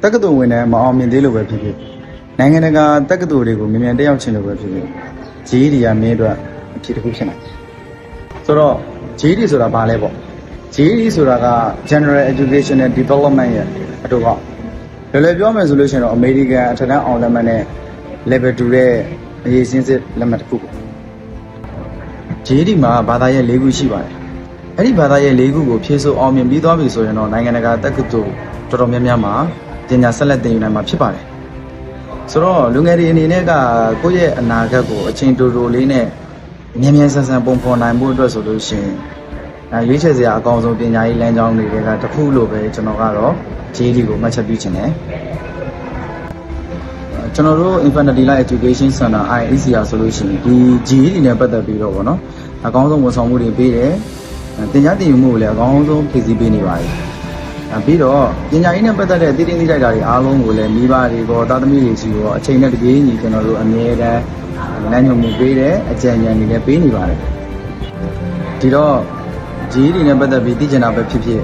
တက္ကသိုလ်ဝင်တဲ့မအောင်မြင်သေးလို့ပဲဖြစ်ဖြစ်နိုင်ငံတကာတက္ကသိုလ်တွေကိုမြန်တက်ရောက်ခြင်းလို့ပဲဖြစ်ဖြစ်ဂျေးတွေကမင်းတို့အဖြစ်တစ်ခုဖြစ်နိုင်ဆိုတော့ဂျေးတွေဆိုတာဘာလဲပေါ့ဂျေးတွေဆိုတာက General Educational Development ရဲ့အတူပေါ့လွယ်လွယ်ပြောမယ်ဆိုလို့ရှိရင်တော့ American အထက်တန်းအောင်လက်မှတ်နဲ့ Level 2ရဲ့အရေးစင်းစစ်လက်မှတ်တစ်ခုပေါ့ဂျေးဒီမှာဘာသာရပ်၄ခုရှိပါတယ်အဲ့ဒီဘာသာရပ်၄ခုကိုဖြည့်ဆို့အောင်မြင်ပြီးသွားပြီဆိုရင်တော့နိုင်ငံတကာတက္ကသိုလ်တော်တော်များများမှာပညာဆက်လက်သင်ယူနိုင်မှာဖြစ်ပါတယ်ဆိုတော့လူငယ်တွေအနေနဲ့ကကိုယ့်ရဲ့အနာဂတ်ကိုအချိန်တိုတိုလေးနဲ့မြန်မြန်ဆန်ဆန်ပုံဖော်နိုင်ဖို့အတွက်ဆိုလို့ရှိရင်ရွေးချယ်စရာအကောင်းဆုံးပညာရေးလမ်းကြောင်းတွေကတစ်ခုလို့ပဲကျွန်တော်ကတော့ JD ကိုမှတ်ချက်ပြုချင်တယ်ကျွန်တော်တို့ Infinity Life Education Center IECR ဆိုလို့ရှိရင်ဒီ JD နဲ့ပတ်သက်ပြီးတော့ဗောနော်အကောင်းဆုံးဝန်ဆောင်မှုတွေပေးတယ်သင်ကြားသင်ယူမှုကိုလည်းအကောင်းဆုံးဖြည့်ဆည်းပေးနေပါတယ်ပြီးတော့ပညာရေးနဲ့ပတ်သက်တဲ့တည်တည်သိတိုက်တာတွေအားလုံးကိုလည်းမိဘတွေကသားသမီးတွေစီကိုအချိန်နဲ့တပြေးညီကျွန်တော်တို့အမြဲတမ်းလမ်းညွှန်မှုပေးတယ်အကြံဉာဏ်တွေလည်းပေးနေပါတယ်ဒီတော့ JD နဲ့ပတ်သက်ပြီးသိချင်တာပဲဖြစ်ဖြစ်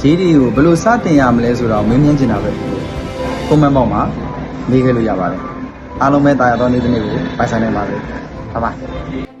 JD ကိုဘယ်လိုစတင်ရမလဲဆိုတော့မင်းမြင်ချင်တာပဲဖြစ်ဖြစ် comment box မှာမေးခဲ့လို့ရပါတယ်အားလုံးပဲတာယာသောနေ့တစ်နေ့ကိုပိုင်ဆိုင်နိုင်ပါစေဘိုင်ဘိုင်